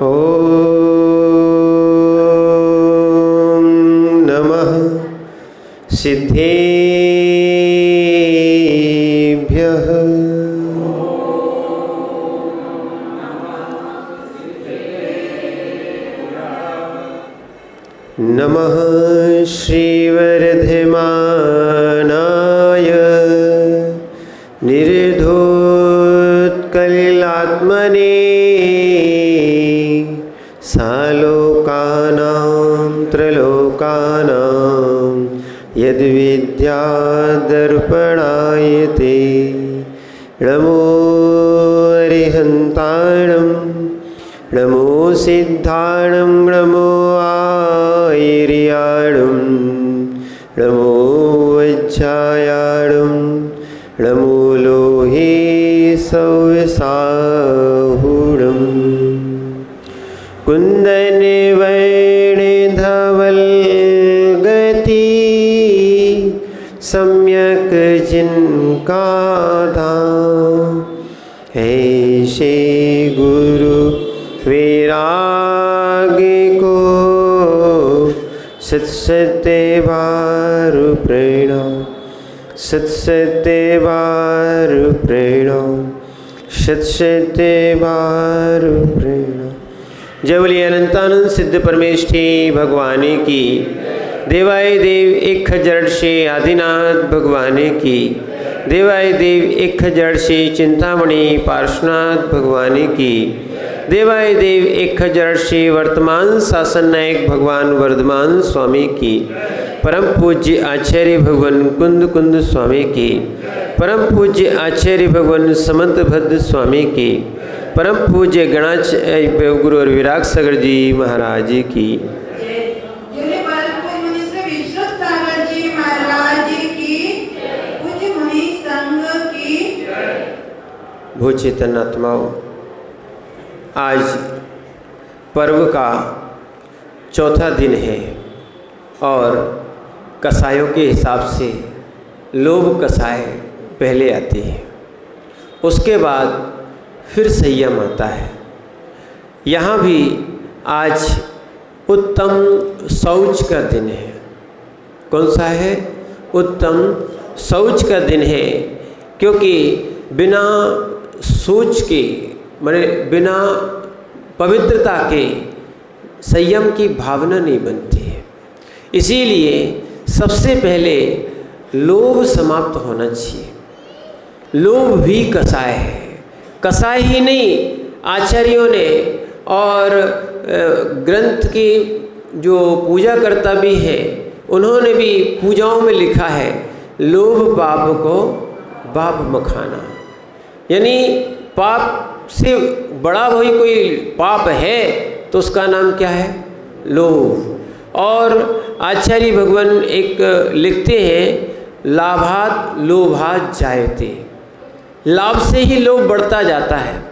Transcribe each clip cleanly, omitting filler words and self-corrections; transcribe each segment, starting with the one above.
ॐ नमः सिद्धेभ्यः। नमः श्रीवरधमानाय निर्धोत्कलात्मने सालोकानां त्रलोकानां यद्विद्यादर्पणायते। नमो अरिहन्ताणं नमो सिद्धाणं नमो आयर्याणं नमो वज्रायाणं नमो लोहे सौसाहुणं कुन्दनवर्णधवलगति सम्यक् जिनका ऐसे गुरु वैराग्य को सत्सत्य बार प्रेरणा सत्सत्य बार प्रेरणा सत्सत्य बार प्रेरणा। जय बोलिए अनंतानंद सिद्ध परमेष्ठी भगवाने की। देवाय देव एक जड़ से आदिनाथ भगवाने की। देवाय देव एक जड़ से चिंतामणि पार्श्वनाथ भगवाने की। देवाय देव एक जड़ से वर्तमान शासन नायक भगवान वर्धमान स्वामी की। परम पूज्य आचार्य भगवान कुंद कुंद स्वामी की। परम पूज्य आचार्य भगवान समंत भद्र स्वामी की। परम पूज्य गणाचार्य गुरु और विराग सागर जी महाराज जी की। भू चेतन आत्माओं, आज पर्व का चौथा दिन है और कसायों के हिसाब से लोभ कसाय पहले आती है, उसके बाद फिर संयम आता है। यहाँ भी आज उत्तम शौच का दिन है। कौन सा है? उत्तम शौच का दिन है, क्योंकि बिना सोच के माने बिना पवित्रता के संयम की भावना नहीं बनती है। इसीलिए सबसे पहले लोभ समाप्त होना चाहिए। लोभ भी कसाय है। कसाय ही नहीं, आचार्यों ने और ग्रंथ की जो पूजा करता भी है उन्होंने भी पूजाओं में लिखा है, लोभ पाप को बाप मखाना। यानी पाप से बड़ा कोई पाप है तो उसका नाम क्या है? लोभ। और आचार्य भगवान एक लिखते हैं, लाभात लोभात जायते। लाभ से ही लोभ बढ़ता जाता है।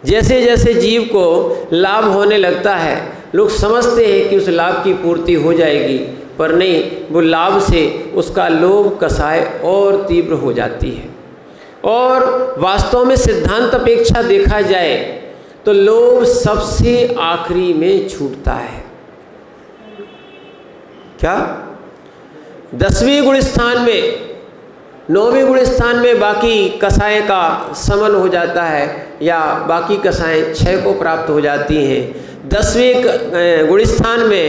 जैसे जैसे जीव को लाभ होने लगता है, लोग समझते हैं कि उस लाभ की पूर्ति हो जाएगी, पर नहीं, वो लाभ से उसका लोभ कसाय और तीव्र हो जाती है। और वास्तव में सिद्धांत अपेक्षा देखा जाए तो लोभ सबसे आखिरी में छूटता है। क्या? 10वें गुण स्थान में, 9वें गुण स्थान में बाकी कसाय का समन हो जाता है, या बाकी कसाएं क्षय को प्राप्त हो जाती हैं। 10वें गुण स्थान में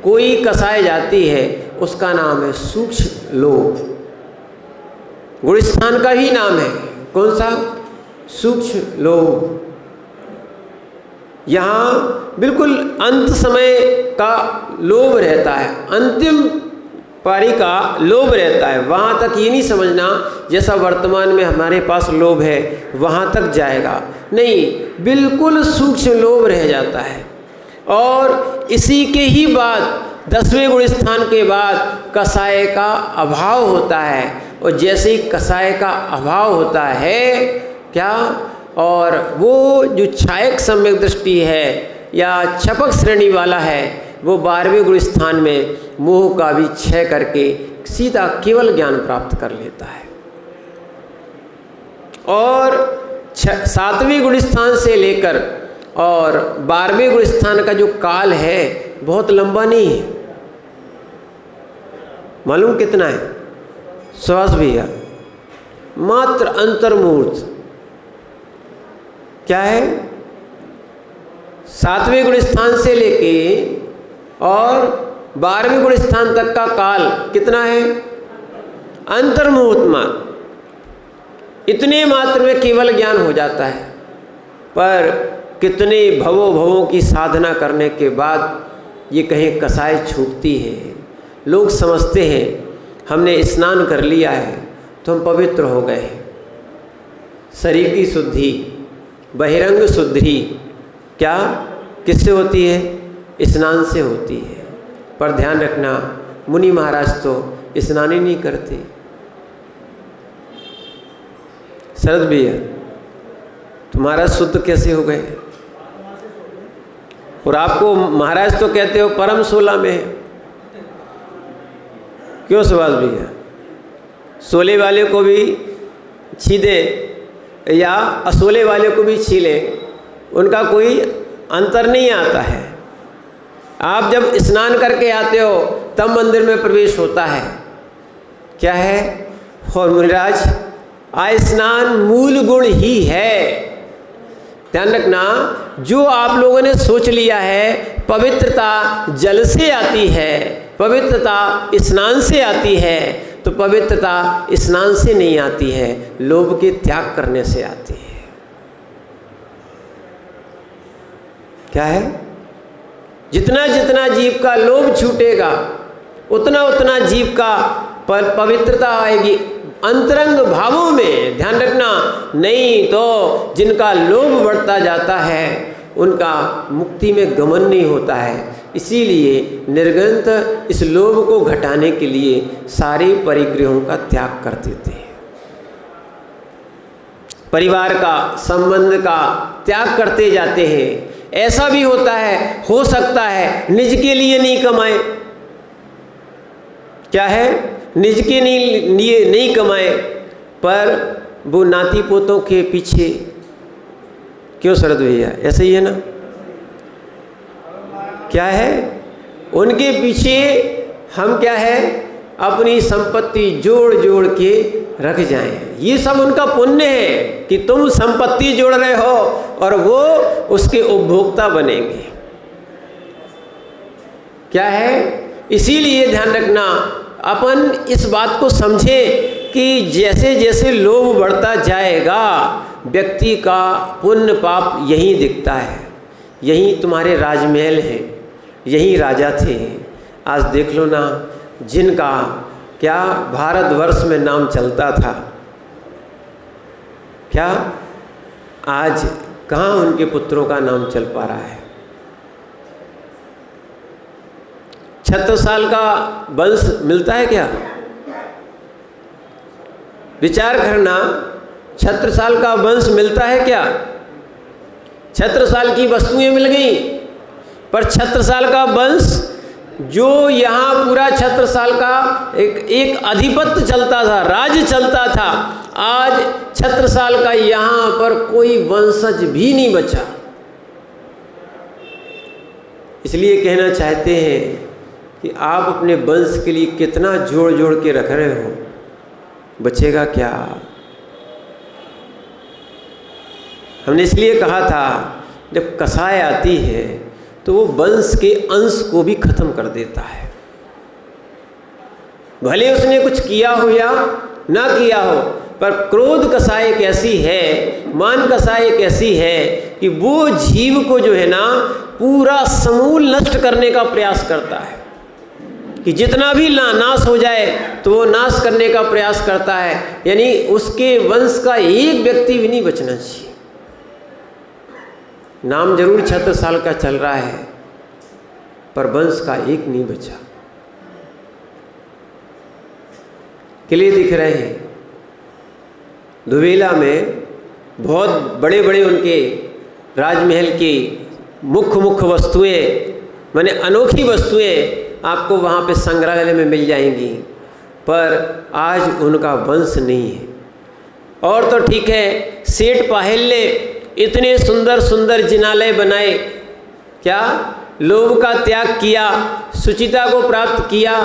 कोई कसाय जाती है, उसका नाम है सूक्ष्म लोभ। गुण स्थान का ही नाम है। कौन सा? सूक्ष्म लोभ। यहाँ बिल्कुल अंत समय का लोभ रहता है, अंतिम पारी का लोभ रहता है। वहाँ तक ये नहीं समझना जैसा वर्तमान में हमारे पास लोभ है वहाँ तक जाएगा, नहीं, बिल्कुल सूक्ष्म लोभ रह जाता है। और इसी के ही बाद 10वें गुण स्थान के बाद कसाय का अभाव होता है। और जैसे ही कसाय का अभाव होता है क्या, और वो जो छायक सम्यक दृष्टि है या छपक श्रेणी वाला है, वो 12वें गुण स्थान में मोह का भी क्षय करके सीधा केवल ज्ञान प्राप्त कर लेता है। और 7वें गुण स्थान से लेकर और 12वें गुरु स्थान का जो काल है बहुत लंबा नहीं है। मालूम कितना है? सुभाष भैया, मात्र अंतर्मुहूर्त क्या है? 7वें गुरु स्थान से लेके और 12वें गुरु स्थान तक का काल कितना है? अंतर्मुहूर्त मात्र। इतने मात्र में केवल ज्ञान हो जाता है। पर कितने भवों की साधना करने के बाद ये कहीं कसाई छूटती है। लोग समझते हैं हमने स्नान कर लिया है तो हम पवित्र हो गए। शरीर की शुद्धि, बहिरंग शुद्धि क्या किससे होती है? स्नान से होती है। पर ध्यान रखना, मुनि महाराज तो स्नान ही नहीं करते। शरद भैया, तुम्हारा शुद्ध कैसे हो गए? और आपको महाराज तो कहते हो परम 16 में है। क्यों सुभाष भैया? 16 वाले को भी छीदे या असोले वाले को भी छीले, उनका कोई अंतर नहीं आता है। आप जब स्नान करके आते हो तब मंदिर में प्रवेश होता है। क्या है? और मुनिराज, स्नान मूल गुण ही है। ध्यान रखना, जो आप लोगों ने सोच लिया है पवित्रता जल से आती है, पवित्रता स्नान से आती है, तो पवित्रता स्नान से नहीं आती है, लोभ के त्याग करने से आती है। क्या है? जितना जितना जीव का लोभ छूटेगा उतना उतना जीव का पवित्रता आएगी अंतरंग भावों में। ध्यान रखना, नहीं तो जिनका लोभ बढ़ता जाता है उनका मुक्ति में गमन नहीं होता है। इसीलिए निर्ग्रंथ इस लोभ को घटाने के लिए सारे परिग्रहों का त्याग कर देते हैं। परिवार का, संबंध का त्याग करते जाते हैं। ऐसा भी होता है, हो सकता है निज के लिए नहीं कमाए। क्या है? निज के लिए नहीं कमाए, पर वो नाती पोतों के पीछे। क्यों शरद भैया, ऐसे ही है ना? क्या है? उनके पीछे हम क्या है अपनी संपत्ति जोड़ जोड़ के रख जाएं। ये सब उनका पुण्य है कि तुम संपत्ति जोड़ रहे हो और वो उसके उपभोक्ता बनेंगे। क्या है? इसीलिए ध्यान रखना, अपन इस बात को समझे कि जैसे जैसे लोभ बढ़ता जाएगा व्यक्ति का पुण्य पाप यहीं दिखता है। यहीं तुम्हारे राजमहल हैं, यहीं राजा थे। आज देख लो ना, जिनका क्या भारतवर्ष में नाम चलता था, क्या आज कहाँ उनके पुत्रों का नाम चल पा रहा है? 36 का वंश मिलता है क्या? विचार करना, 36 का वंश मिलता है क्या? 36 की वस्तुएं मिल गई, पर 36 का वंश जो यहाँ पूरा 36 का एक अधिपत्य चलता था, राज्य चलता था, आज 36 का यहाँ पर कोई वंशज भी नहीं बचा। इसलिए कहना चाहते हैं कि आप अपने वंश के लिए कितना जोड़ जोड़ के रख रहे हो, बचेगा क्या? हमने इसलिए कहा था जब कसाय आती है तो वो वंश के अंश को भी खत्म कर देता है। भले उसने कुछ किया हो या ना किया हो, पर क्रोध कसाय एक ऐसी है, मान कसाय एक ऐसी है कि वो जीव को जो है ना पूरा समूल नष्ट करने का प्रयास करता है कि जितना भी नाश हो जाए तो वो नाश करने का प्रयास करता है। यानी उसके वंश का एक व्यक्ति भी नहीं बचना चाहिए। नाम जरूर 36 का चल रहा है, पर वंश का एक नहीं बचा। किले दिख रहे हैं दुबेला में, बहुत बड़े बड़े उनके राजमहल की मुख्य वस्तुएं, माने अनोखी वस्तुएं आपको वहाँ पे संग्रहालय में मिल जाएंगी, पर आज उनका वंश नहीं है। और तो ठीक है, सेठ पाहेल्ले इतने सुंदर सुंदर जिनालय बनाए, क्या लोभ का त्याग किया, सुचिता को प्राप्त किया।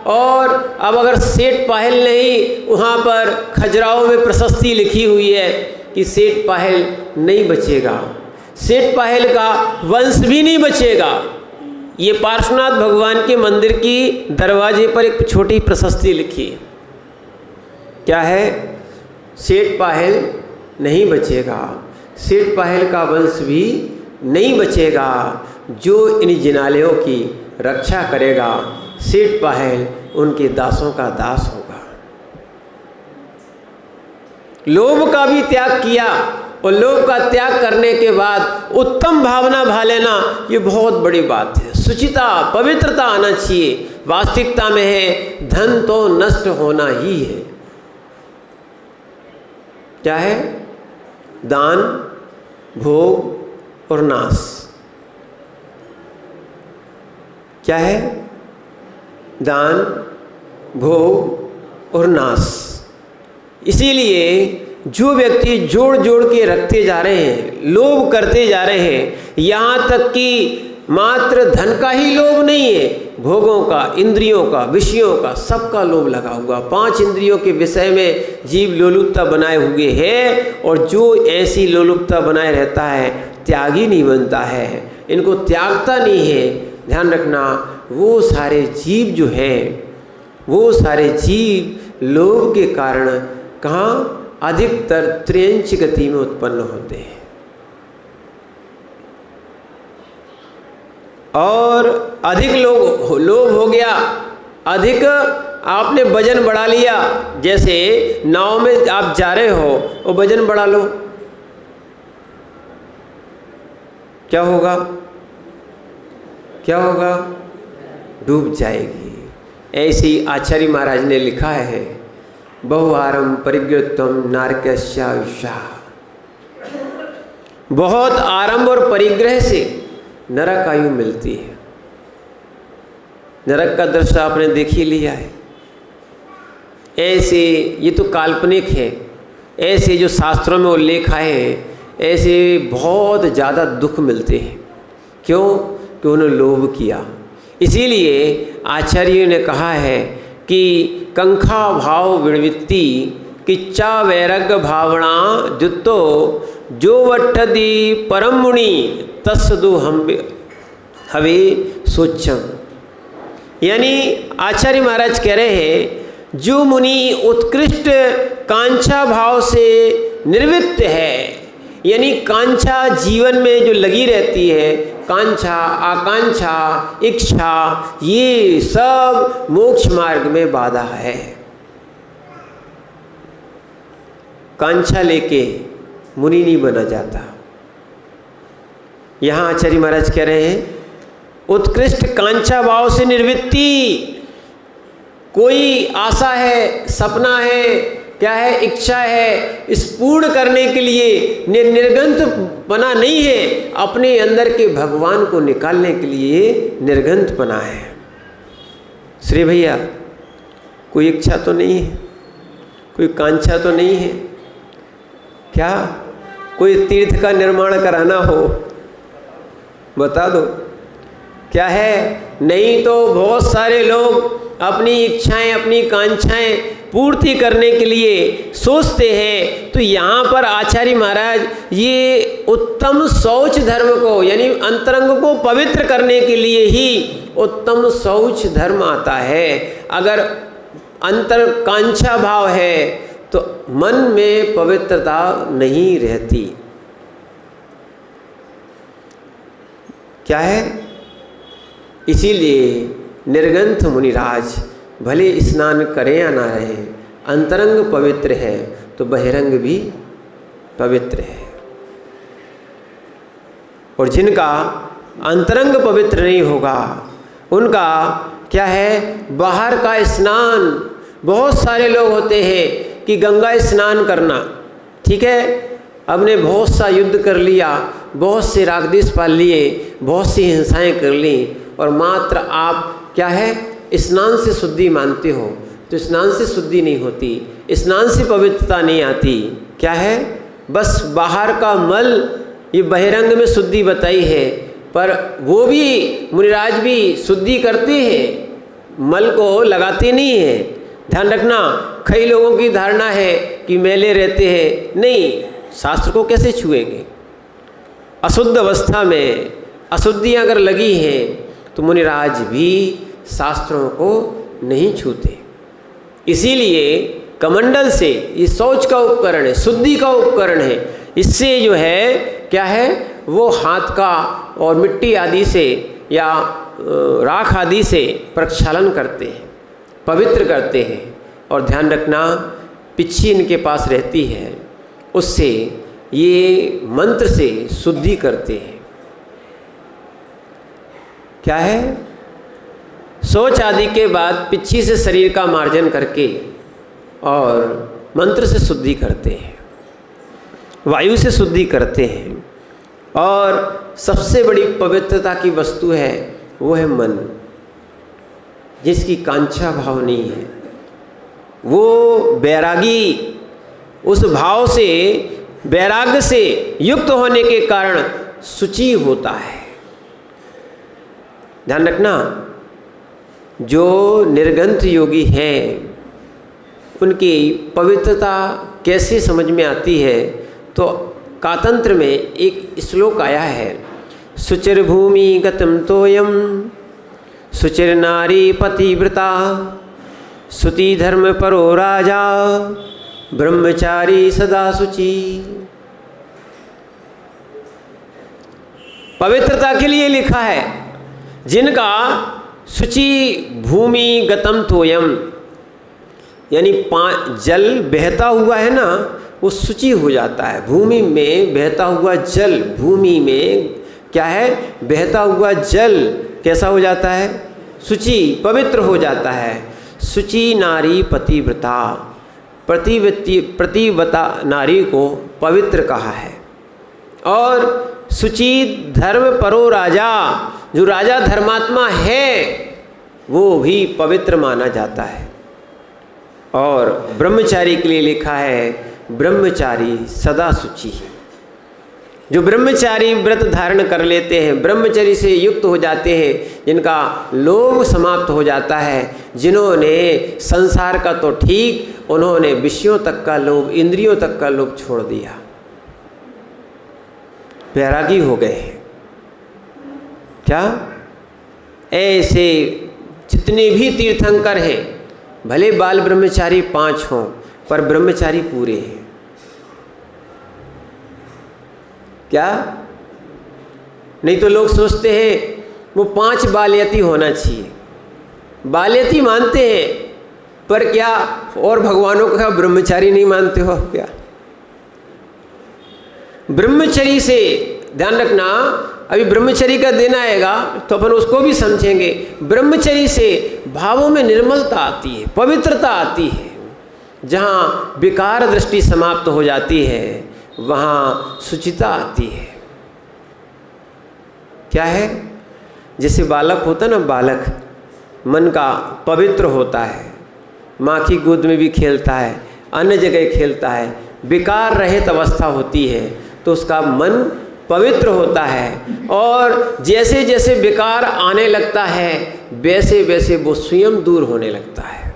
और अब अगर सेठ पाहेल नहीं, वहाँ पर खजुराहो में प्रशस्ति लिखी हुई है कि सेठ पाहेल नहीं बचेगा, सेठ पाहेल का वंश भी नहीं बचेगा। ये पार्श्वनाथ भगवान के मंदिर की दरवाजे पर एक छोटी प्रशस्ति लिखी है, क्या है? सेठ पाहेल नहीं बचेगा, सेठ पाहेल का वंश भी नहीं बचेगा। जो इन जिनालयों की रक्षा करेगा, सेठ पाहेल उनके दासों का दास होगा। लोभ का भी त्याग किया, और लोभ का त्याग करने के बाद उत्तम भावना भा लेना, ये बहुत बड़ी बात है। शुचिता, पवित्रता आना चाहिए। वास्तविकता में है धन तो नष्ट होना ही है। क्या है? दान, भोग और नाश। क्या है? दान, भोग और नाश। इसीलिए जो व्यक्ति जोड़ जोड़ के रखते जा रहे हैं, लोभ करते जा रहे हैं, यहाँ तक कि मात्र धन का ही लोभ नहीं है, भोगों का, इंद्रियों का, विषयों का, सबका लोभ लगा हुआ। 5 इंद्रियों के विषय में जीव लोलुपता बनाए हुए है, और जो ऐसी लोलुपता बनाए रहता है त्यागी नहीं बनता है, इनको त्यागता नहीं है। ध्यान रखना, वो सारे जीव जो हैं, वो सारे जीव लोभ के कारण कहाँ अधिकतर त्रियंच गति में उत्पन्न होते हैं। और अधिक लोभ हो गया, अधिक आपने वजन बढ़ा लिया। जैसे नाव में आप जा रहे हो और वजन बढ़ा लो, क्या होगा? क्या होगा? डूब जाएगी। ऐसे ही आचार्य महाराज ने लिखा है, बहुआरम परिग्रहत्वम नारकस्यायुषा। बहुत आरंभ और परिग्रह से नरक आयु मिलती है। नरक का दृश्य आपने देख ही लिया है। ऐसे, ये तो काल्पनिक है, ऐसे जो शास्त्रों में उल्लेख आए हैं, ऐसे बहुत ज़्यादा दुख मिलते हैं। क्यों? कि उन्होंने लोभ किया। इसीलिए आचार्य ने कहा है कि कंखा भाव विणवित्ति किच्चा वैराग्य भावना जुत्तो जो वट्टदी परम मुनि तस्सदु हम हवे सोचम। यानी आचार्य महाराज कह रहे हैं, जो मुनि उत्कृष्ट कांक्षा भाव से निर्वृत्त है, यानी कांक्षा जीवन में जो लगी रहती है, कांक्षा, आकांक्षा, इच्छा, ये सब मोक्ष मार्ग में बाधा है। कांक्षा लेके मुनि नहीं बना जाता। यहाँ आचार्य महाराज कह रहे हैं, उत्कृष्ट कांक्षा भाव से निर्वृत्ति। कोई आशा है, सपना है, क्या है? इच्छा है, इस पूर्ण करने के लिए निर्गंत बना नहीं है, अपने अंदर के भगवान को निकालने के लिए निर्गंत बना है। श्री भैया, कोई इच्छा तो नहीं है, कोई कांक्षा तो नहीं है? क्या कोई तीर्थ का निर्माण कराना हो, बता दो, क्या है? नहीं तो बहुत सारे लोग अपनी इच्छाएं, अपनी कांक्षाएं पूर्ति करने के लिए सोचते हैं। तो यहाँ पर आचार्य महाराज ये उत्तम शौच धर्म को, यानी अंतरंग को पवित्र करने के लिए ही उत्तम शौच धर्म आता है। अगर अंतर कांक्षा भाव है तो मन में पवित्रता नहीं रहती। क्या है? इसीलिए निर्गंथ मुनिराज भले स्नान करें या ना रहें, अंतरंग पवित्र है तो बहिरंग भी पवित्र है। और जिनका अंतरंग पवित्र नहीं होगा, उनका क्या है? बाहर का स्नान। बहुत सारे लोग होते हैं कि गंगा स्नान करना, ठीक है, हमने बहुत सा युद्ध कर लिया, बहुत से रागद्वेष पाल लिए, बहुत सी हिंसाएं कर ली, और मात्र आप क्या है? स्नान से शुद्धि मानते हो। तो स्नान से शुद्धि नहीं होती, स्नान से पवित्रता नहीं आती। क्या है? बस बाहर का मल ये बहिरंग में शुद्धि बताई है, पर वो भी मुनिराज भी शुद्धि करते हैं, मल को लगाते नहीं है। ध्यान रखना, कई लोगों की धारणा है कि मैले रहते हैं, नहीं, शास्त्र को कैसे छुएंगे। अशुद्ध अवस्था में अशुद्धियाँ अगर लगी हैं तो मुनिराज भी शास्त्रों को नहीं छूते। इसीलिए कमंडल से, ये शौच का उपकरण है, शुद्धि का उपकरण है, इससे जो है क्या है, वो हाथ का और मिट्टी आदि से या राख आदि से प्रक्षालन करते हैं, पवित्र करते हैं। और ध्यान रखना, पिच्छी इनके पास रहती है, उससे ये मंत्र से शुद्धि करते हैं। क्या है, शौच आदि के बाद पिच्छी से शरीर का मार्जन करके और मंत्र से शुद्धि करते हैं, वायु से शुद्धि करते हैं। और सबसे बड़ी पवित्रता की वस्तु है वो है मन, जिसकी कांक्षा भाव नहीं है, वो बैरागी, उस भाव से, वैराग्य से युक्त होने के कारण शुचि होता है। ध्यान रखना, जो निर्गंथ योगी हैं उनकी पवित्रता कैसे समझ में आती है, तो कातंत्र में एक श्लोक आया है, शुचिर भूमि गतम तोयम शुचिर नारी पतिव्रता सुति धर्म परो राजा ब्रह्मचारी सदा शुचि। पवित्रता के लिए लिखा है, जिनका शुचि भूमि गतम तोयम, यानी जल बहता हुआ है ना, वो शुचि हो जाता है। भूमि में बहता हुआ जल, भूमि में क्या है, बहता हुआ जल कैसा हो जाता है, शुचि, पवित्र हो जाता है। शुचि नारी पतिव्रता, प्रतिव्रता नारी को पवित्र कहा है। और शुचि धर्म परो राजा, जो राजा धर्मात्मा है वो भी पवित्र माना जाता है। और ब्रह्मचारी के लिए लिखा है, ब्रह्मचारी सदा शुचि। जो ब्रह्मचारी व्रत धारण कर लेते हैं, ब्रह्मचर्य से युक्त हो जाते हैं, जिनका लोभ समाप्त हो जाता है, जिन्होंने संसार का तो ठीक, उन्होंने विषयों तक का लोभ, इंद्रियों तक का लोभ छोड़ दिया, वैरागी हो गए हैं। क्या ऐसे जितने भी तीर्थंकर हैं, भले बाल ब्रह्मचारी 5 हों, पर ब्रह्मचारी पूरे हैं। क्या, नहीं तो लोग सोचते हैं वो 5 बालयती होना चाहिए, बालयती मानते हैं, पर क्या और भगवानों का ब्रह्मचारी नहीं मानते हो क्या? ब्रह्मचरी से ध्यान रखना, अभी ब्रह्मचरी का दिन आएगा तो अपन उसको भी समझेंगे। ब्रह्मचरी से भावों में निर्मलता आती है, पवित्रता आती है। जहाँ विकार दृष्टि समाप्त हो जाती है, वहाँ शुचिता आती है। क्या है, जैसे बालक होता ना, बालक मन का पवित्र होता है, माँ की गोद में भी खेलता है, अन्य जगह खेलता है, विकार रहित अवस्था होती है, तो उसका मन पवित्र होता है। और जैसे जैसे विकार आने लगता है, वैसे वैसे वो स्वयं दूर होने लगता है।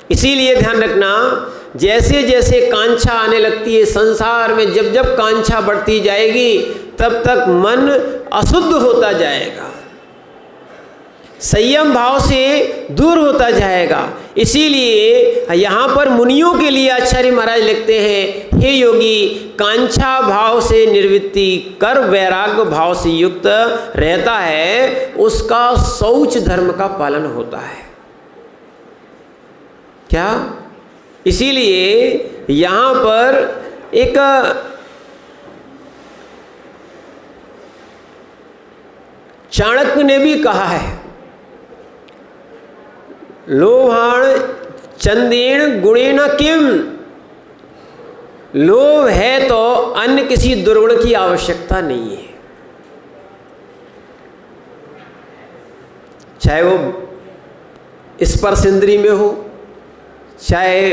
इसीलिए ध्यान रखना, जैसे जैसे कांछा आने लगती है संसार में, जब जब कांछा बढ़ती जाएगी, तब तक मन अशुद्ध होता जाएगा, संयम भाव से दूर होता जाएगा। इसीलिए यहाँ पर मुनियों के लिए आचार्य महाराज लिखते हैं, हे योगी, कांछा भाव से निर्वृत्ति कर वैराग्य भाव से युक्त रहता है, उसका शौच धर्म का पालन होता है। क्या, इसीलिए यहाँ पर एक चाणक्य ने भी कहा है, लोभाण चंदेन गुणेन किम, लोभ है तो अन्य किसी दुर्गुण की आवश्यकता नहीं है। चाहे वो स्पर्श इंद्री में हो, चाहे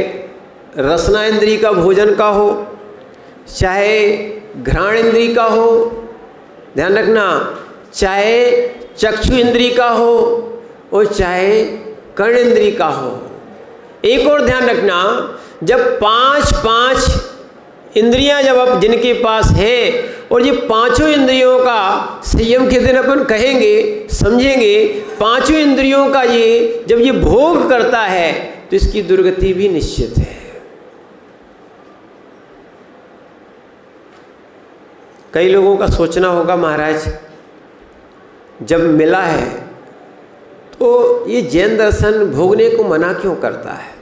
रसना इंद्री का भोजन का हो, चाहे घ्राण इंद्री का हो, ध्यान रखना, चाहे चक्षु इंद्री का हो और चाहे कर्ण इंद्री का हो। एक और ध्यान रखना, जब पांच इंद्रियां जब आप जिनके पास है और ये पांचों इंद्रियों का संयम के दिन अपन कहेंगे, समझेंगे, पांचों इंद्रियों का ये जब ये भोग करता है तो इसकी दुर्गति भी निश्चित है। कई लोगों का सोचना होगा, महाराज जब मिला है तो ये जैन दर्शन भोगने को मना क्यों करता है?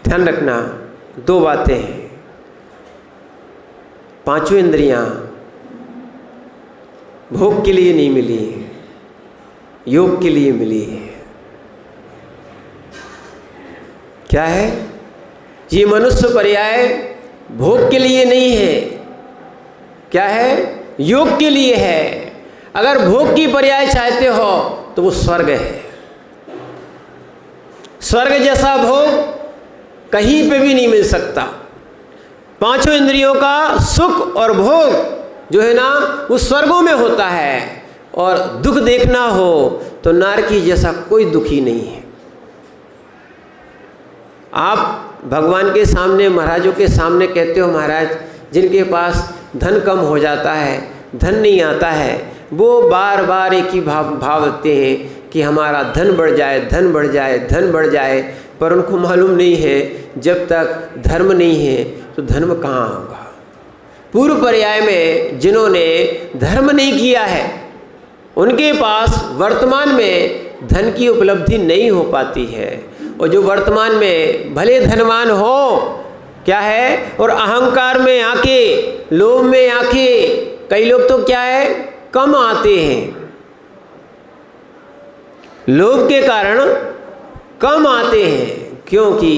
ध्यान रखना, दो बातें हैं। पांचों इंद्रियां भोग के लिए नहीं मिली, योग के लिए मिली है। क्या है? ये मनुष्य पर्याय भोग के लिए नहीं है, क्या है? योग के लिए है। अगर भोग की पर्याय चाहते हो तो वो स्वर्ग है। स्वर्ग जैसा भोग कहीं पे भी नहीं मिल सकता। पांचों इंद्रियों का सुख और भोग जो है ना वो स्वर्गों में होता है। और दुख देखना हो तो नारकी जैसा कोई दुखी नहीं है। आप भगवान के सामने, महाराजों के सामने कहते हो, महाराज जिनके पास धन कम हो जाता है, धन नहीं आता है, वो बार बार एक ही भाव रखते हैं कि हमारा धन बढ़ जाए, धन बढ़ जाए, धन बढ़ जाए, पर उनको मालूम नहीं है जब तक धर्म नहीं है तो धर्म कहाँ होगा। पूर्व पर्याय में जिन्होंने धर्म नहीं किया है उनके पास वर्तमान में धन की उपलब्धि नहीं हो पाती है। और जो वर्तमान में भले धनवान हो, क्या है, और अहंकार में आके, लोभ में आके, कई लोग तो क्या है कम आते हैं, लोभ के कारण कम आते हैं, क्योंकि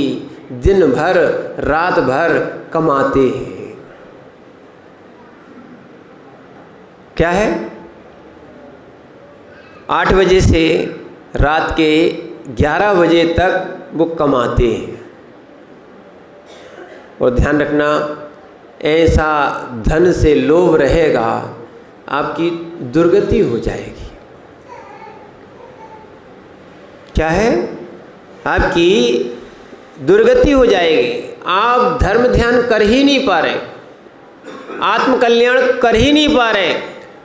दिन भर रात भर कमाते हैं। क्या है? 8 बजे से रात के 11 बजे तक वो कमाते हैं। और ध्यान रखना, ऐसा धन से लोभ रहेगा आपकी दुर्गति हो जाएगी। क्या है? आपकी दुर्गति हो जाएगी। आप धर्म ध्यान कर ही नहीं पा रहे, आत्मकल्याण कर ही नहीं पा रहे।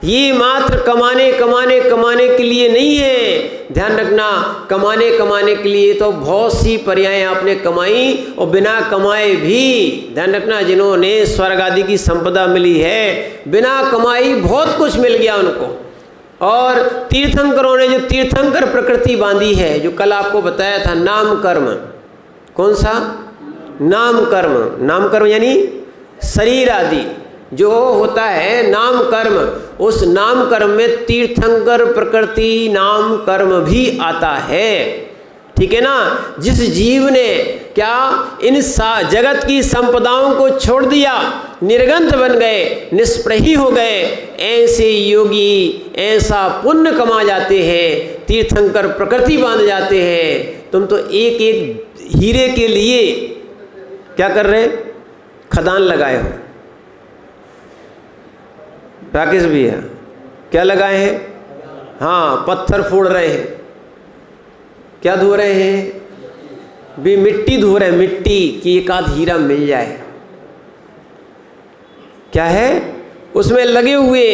ये मात्र कमाने कमाने कमाने के लिए नहीं है। ध्यान रखना, कमाने कमाने के लिए तो बहुत सी पर्याय आपने कमाई, और बिना कमाए भी, ध्यान रखना, जिन्होंने स्वर्ग आदि की संपदा मिली है, बिना कमाई बहुत कुछ मिल गया उनको। और तीर्थंकरों ने जो तीर्थंकर प्रकृति बांधी है, जो कल आपको बताया था, नाम कर्म, कौन सा? नाम कर्म। नाम कर्म यानी शरीर आदि जो होता है नाम कर्म, उस नाम कर्म में तीर्थंकर प्रकृति नाम कर्म भी आता है। ठीक है ना? जिस जीव ने क्या इन जगत की संपदाओं को छोड़ दिया, निर्गंथ बन गए, निष्प्रही हो गए, ऐसे योगी ऐसा पुण्य कमा जाते हैं, तीर्थंकर प्रकृति बांध जाते हैं। तुम तो एक एक हीरे के लिए क्या कर रहे? खदान लगाए हो। राकेश भैया क्या लगाए हैं? हाँ, पत्थर फोड़ रहे हैं। क्या धो रहे हैं? भी मिट्टी धो रहे हैं, मिट्टी की एक आध हीरा मिल जाए। क्या है? उसमें लगे हुए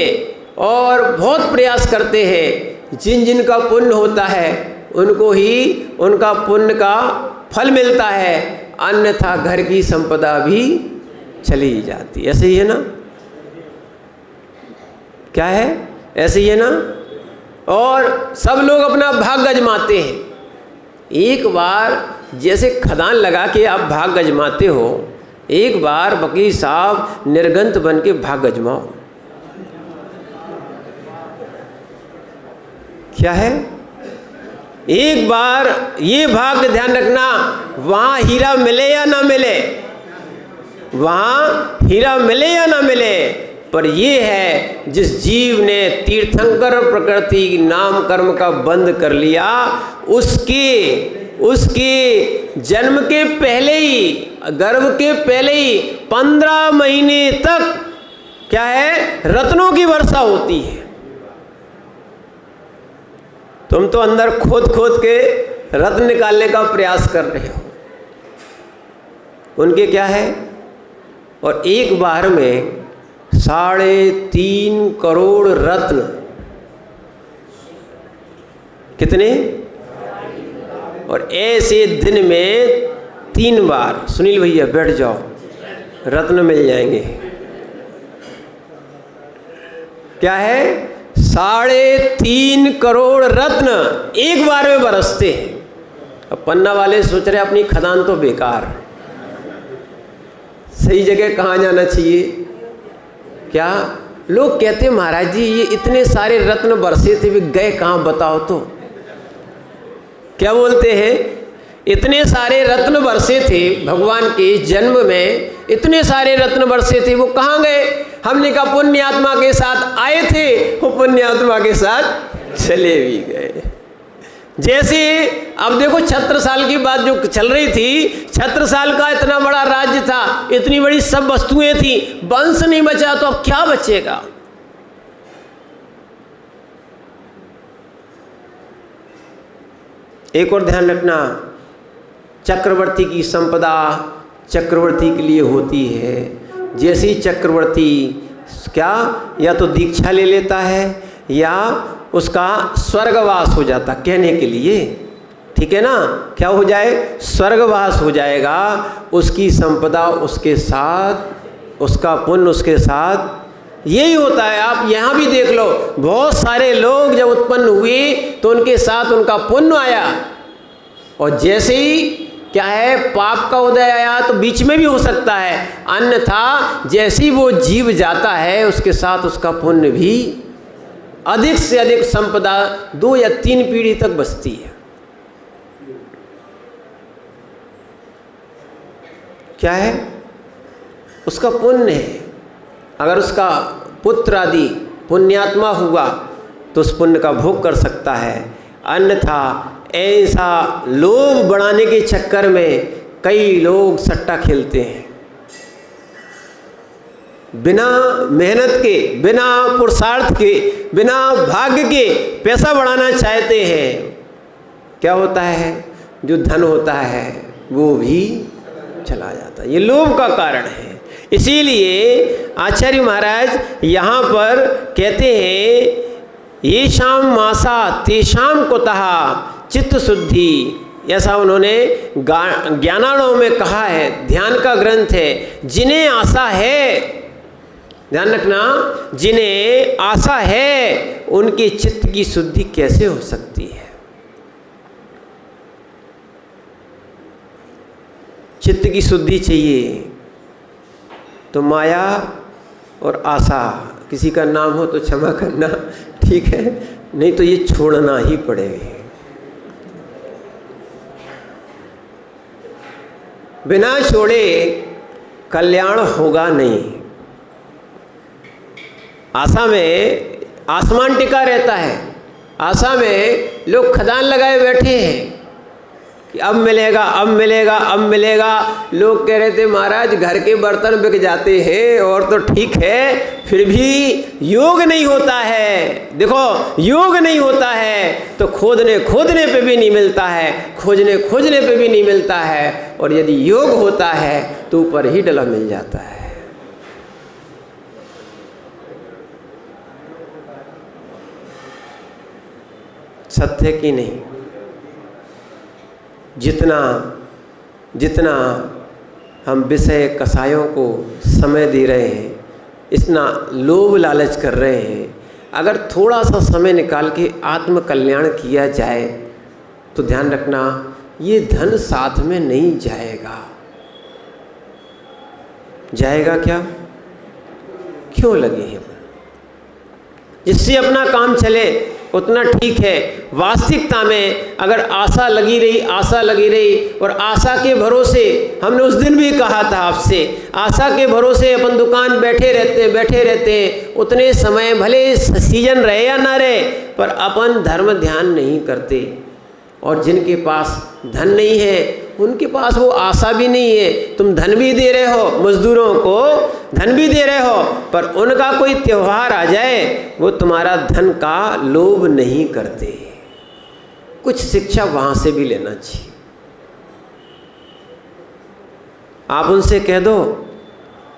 और बहुत प्रयास करते हैं। जिन जिन का पुण्य होता है उनको ही उनका पुण्य का फल मिलता है, अन्यथा घर की संपदा भी चली जाती। ऐसे ही है ना? क्या है? ऐसे ही है ना? और सब लोग अपना भाग गजमाते हैं। एक बार जैसे खदान लगा के आप भाग गजमाते हो, एक बार वकील साहब निर्गंत बन के भाग गजमाओ। क्या है? एक बार ये भाग ध्यान रखना, वहां हीरा मिले या ना मिले, वहां हीरा मिले या ना मिले, पर ये है जिस जीव ने तीर्थंकर प्रकृति नाम कर्म का बंद कर लिया, उसके जन्म के पहले ही, गर्भ के पहले ही 15 महीने तक क्या है, रत्नों की वर्षा होती है। तुम तो अंदर खोद खोद के रत्न निकालने का प्रयास कर रहे हो, उनके क्या है। और एक बार में 3.5 करोड़ रत्न, कितने, और ऐसे दिन में 3 बार, सुनील भैया बैठ जाओ, रत्न मिल जाएंगे। क्या है, 3.5 करोड़ रत्न एक बार में बरसते हैं। अब पन्ना वाले सोच रहे अपनी खदान तो बेकार, सही जगह कहाँ जाना चाहिए। क्या लोग कहते हैं महाराज जी ये इतने सारे रत्न बरसे थे, वे गए कहाँ बताओ तो। क्या बोलते हैं, इतने सारे रत्न बरसे थे भगवान के जन्म में, इतने सारे रत्न बरसे थे, वो कहाँ गए। हमने कहा पुण्य आत्मा के साथ आए थे, वो पुण्य आत्मा के साथ चले भी गए। जैसे अब देखो छत्रसाल की बात जो चल रही थी, छत्रसाल का इतना बड़ा राज्य था, इतनी बड़ी सब वस्तुएं थी, वंश नहीं बचा तो अब क्या बचेगा। एक और ध्यान रखना, चक्रवर्ती की संपदा चक्रवर्ती के लिए होती है। जैसे ही चक्रवर्ती क्या या तो दीक्षा ले लेता है या उसका स्वर्गवास हो जाता, कहने के लिए, ठीक है ना, क्या हो जाए, स्वर्गवास हो जाएगा, उसकी संपदा उसके साथ, उसका पुण्य उसके साथ। यही होता है, आप यहाँ भी देख लो, बहुत सारे लोग जब उत्पन्न हुए तो उनके साथ उनका पुण्य आया, और जैसे ही क्या है पाप का उदय आया तो बीच में भी हो सकता है, अन्यथा जैसे ही वो जीव जाता है उसके साथ उसका पुण्य भी अधिक से अधिक संपदा 2 या 3 पीढ़ी तक बचती है। क्या है, उसका पुण्य है। अगर उसका पुत्र आदि पुण्यात्मा हुआ तो उस पुण्य का भोग कर सकता है, अन्यथा ऐसा लोभ बढ़ाने के चक्कर में कई लोग सट्टा खेलते हैं, बिना मेहनत के, बिना पुरुषार्थ के, बिना भाग्य के पैसा बढ़ाना चाहते हैं। क्या होता है, जो धन होता है वो भी चला जाता है, ये लोभ का कारण है। इसीलिए आचार्य महाराज यहाँ पर कहते हैं, ये शाम मासा तेषाम कुतः चित्त शुद्धि, ऐसा उन्होंने ज्ञानाणों में कहा है, ध्यान का ग्रंथ है। जिन्हें आशा है, ध्यान रखना, जिन्हें आशा है उनके चित्त की शुद्धि कैसे हो सकती है। चित्त की शुद्धि चाहिए तो माया और आशा, किसी का नाम हो तो क्षमा करना, ठीक है, नहीं तो ये छोड़ना ही पड़ेगा। बिना छोड़े कल्याण होगा नहीं। आशा में आसमान टिका रहता है, आशा में लोग खदान लगाए बैठे हैं कि अब मिलेगा, अब मिलेगा, अब मिलेगा। लोग कह रहे थे महाराज घर के बर्तन बिक जाते हैं और तो ठीक है, फिर भी योग नहीं होता है। देखो योग नहीं होता है तो खोदने खोदने पे भी नहीं मिलता है, खोजने खोजने पे भी नहीं मिलता है, और यदि योग होता है तो ऊपर ही डला मिल जाता है। सत्य की नहीं, जितना जितना हम विषय कसायों को समय दे रहे हैं, इतना लोभ लालच कर रहे हैं, अगर थोड़ा सा समय निकाल के आत्म कल्याण किया जाए तो ध्यान रखना ये धन साथ में नहीं जाएगा। जाएगा क्या, क्यों लगे हैं, जिससे अपना काम चले उतना ठीक है। वास्तविकता में अगर आशा लगी रही, आशा लगी रही, और आशा के भरोसे, हमने उस दिन भी कहा था आपसे, आशा के भरोसे अपन दुकान बैठे रहते उतने समय भले सीजन रहे या ना रहे, पर अपन धर्म ध्यान नहीं करते। और जिनके पास धन नहीं है उनके पास वो आशा भी नहीं है। तुम धन भी दे रहे हो, मजदूरों को धन भी दे रहे हो, पर उनका कोई त्योहार आ जाए वो तुम्हारा धन का लोभ नहीं करते। कुछ शिक्षा वहाँ से भी लेना चाहिए। आप उनसे कह दो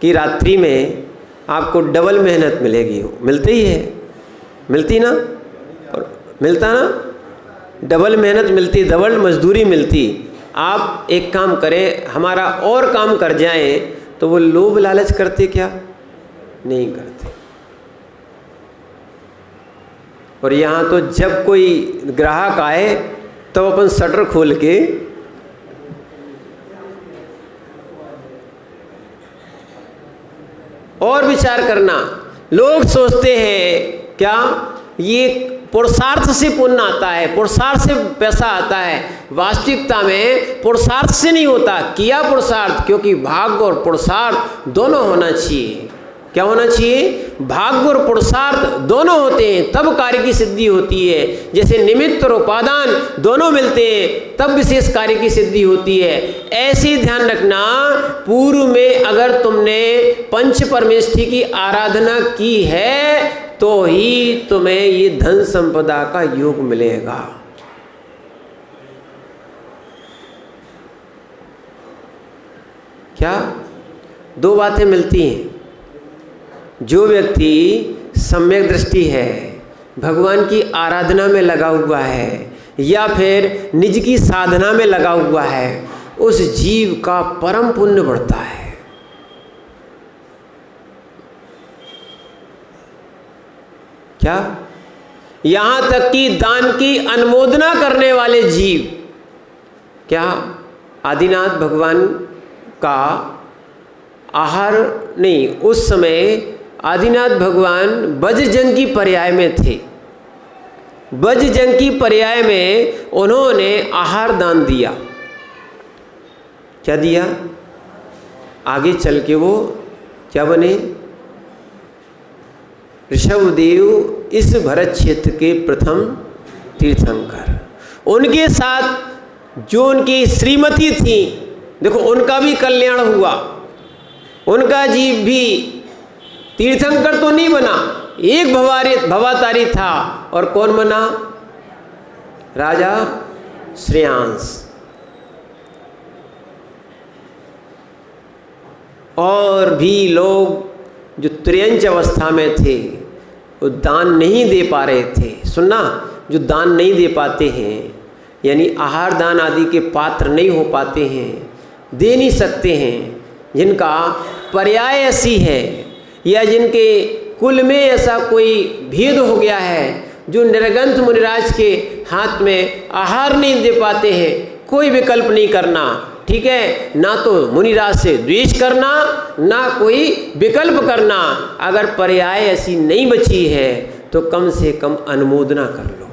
कि रात्रि में आपको डबल मेहनत मिलेगी, मिलती ही है, मिलती ना, और मिलता ना, डबल मेहनत मिलती, डबल मजदूरी मिलती। आप एक काम करें, हमारा और काम कर जाएं, तो वो लोभ लालच करते क्या? नहीं करते। और यहाँ तो जब कोई ग्राहक आए तो अपन शटर खोल के और विचार करना। लोग सोचते हैं क्या ये पुरुषार्थ से पुण्य आता है, पुरुषार्थ से पैसा आता है। वास्तविकता में पुरुषार्थ से नहीं होता, किया पुरुषार्थ, क्योंकि भाग्य और पुरुषार्थ दोनों होना चाहिए। क्या होना चाहिए? भाग्य और पुरुषार्थ दोनों होते हैं तब कार्य की सिद्धि होती है। जैसे निमित्त और उपादान दोनों मिलते हैं तब विशेष कार्य की सिद्धि होती है। ऐसे ही ध्यान रखना, पूर्व में अगर तुमने पंच परमेष्ठी की आराधना की है तो ही तुम्हें ये धन संपदा का योग मिलेगा। क्या? दो बातें मिलती हैं। जो व्यक्ति सम्यक दृष्टि है, भगवान की आराधना में लगा हुआ है या फिर निज की साधना में लगा हुआ है, उस जीव का परम पुण्य बढ़ता है। क्या? यहाँ तक कि दान की अनुमोदना करने वाले जीव, क्या आदिनाथ भगवान का आहार नहीं, उस समय आदिनाथ भगवान बजजंग की पर्याय में थे। बजजंग की पर्याय में उन्होंने आहार दान दिया। क्या दिया? आगे चल के वो क्या बने? ऋषभदेव इस भरत क्षेत्र के प्रथम तीर्थंकर। उनके साथ जो उनकी श्रीमती थी, देखो उनका भी कल्याण हुआ, उनका जीव भी तीर्थंकर तो नहीं बना, एक भवातारी था। और कौन बना? राजा श्रेयांश। और भी लोग जो त्रियंच अवस्था में थे वो दान नहीं दे पा रहे थे। सुनना, जो दान नहीं दे पाते हैं, यानी आहार दान आदि के पात्र नहीं हो पाते हैं, दे नहीं सकते हैं, जिनका पर्याय ऐसी है या जिनके कुल में ऐसा कोई भेद हो गया है, जो निर्गंथ मुनिराज के हाथ में आहार नहीं दे पाते हैं, कोई विकल्प नहीं करना, ठीक है? ना तो मुनिराज से द्वेष करना, ना कोई विकल्प करना। अगर पर्याय ऐसी नहीं बची है तो कम से कम अनुमोदना कर लो।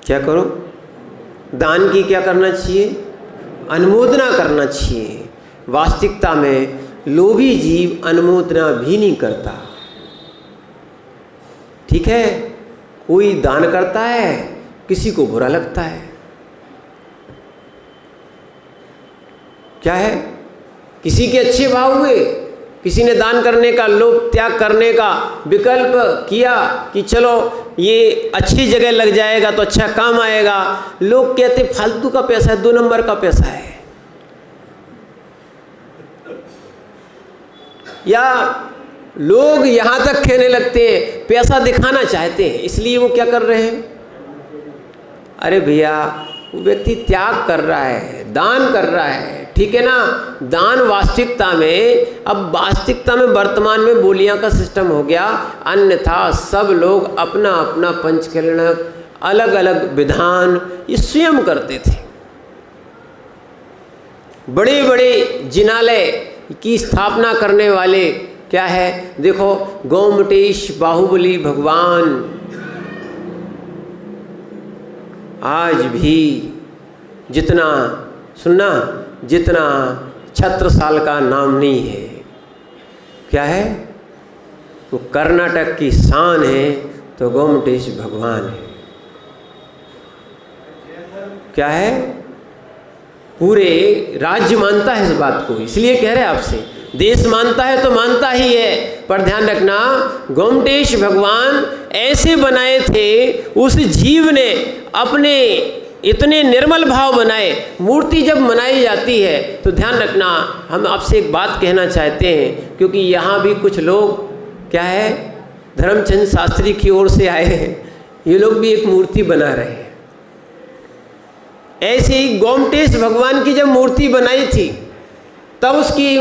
क्या करो? दान की क्या करना चाहिए? अनुमोदना करना चाहिए। वास्तविकता में लोभी जीव अनुमोदना भी नहीं करता। ठीक है, कोई दान करता है, किसी को बुरा लगता है। क्या है? किसी के अच्छे भाव हुए, किसी ने दान करने का, लोभ त्याग करने का विकल्प किया कि चलो ये अच्छी जगह लग जाएगा तो अच्छा काम आएगा। लोग कहते फालतू का पैसा है, 2 नंबर का पैसा है। या लोग यहाँ तक कहने लगते हैं, पैसा दिखाना चाहते हैं, इसलिए वो क्या कर रहे हैं? अरे भैया, वो व्यक्ति त्याग कर रहा है, दान कर रहा है, ठीक है ना? दान वास्तविकता में, अब वास्तविकता में वर्तमान में बोलियां का सिस्टम हो गया, अन्यथा सब लोग अपना अपना पंचकल्यणक अलग अलग विधान ये स्वयं करते थे। बड़े बड़े जिनालय की स्थापना करने वाले क्या है? देखो, गोमटेश बाहुबली भगवान आज भी जितना सुनना, जितना छत्रसाल का नाम नहीं है, क्या है? वो कर्नाटक की शान है, तो गोमटेश भगवान है। क्या है? पूरे राज्य मानता है इस बात को, इसलिए कह रहे हैं आपसे। देश मानता है तो मानता ही है, पर ध्यान रखना गोमटेश भगवान ऐसे बनाए थे, उस जीव ने अपने इतने निर्मल भाव बनाए। मूर्ति जब बनाई जाती है तो ध्यान रखना, हम आपसे एक बात कहना चाहते हैं, क्योंकि यहाँ भी कुछ लोग क्या है, धर्मचंद शास्त्री की ओर से आए हैं, ये लोग भी एक मूर्ति बना रहे हैं। ऐसे ही गोमटेश भगवान की जब मूर्ति बनाई थी, तब उसकी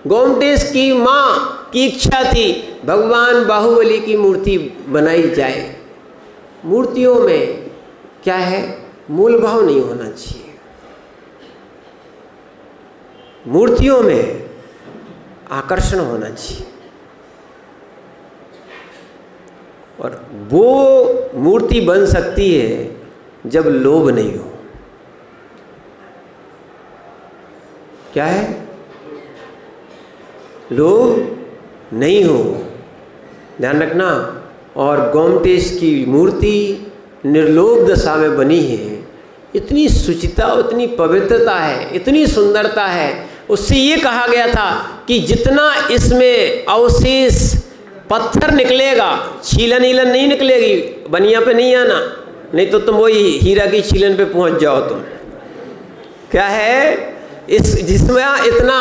गोमटेश की माँ की इच्छा थी भगवान बाहुबली की मूर्ति बनाई जाए। मूर्तियों में क्या है, मूल भाव नहीं होना चाहिए। मूर्तियों में आकर्षण होना चाहिए, और वो मूर्ति बन सकती है जब लोभ नहीं हो। क्या है? लोभ नहीं हो, ध्यान रखना। और गोमटेश की मूर्ति निर्लोभ दशा में बनी है। इतनी शुचिता, इतनी पवित्रता है, इतनी सुंदरता है। उससे ये कहा गया था कि जितना इसमें अवशेष पत्थर निकलेगा, छीलन ईलन नहीं निकलेगी, बनिया पे नहीं आना, नहीं तो तुम वही हीरा की छीलन पे पहुंच जाओ तुम। क्या है? इस जिसमें इतना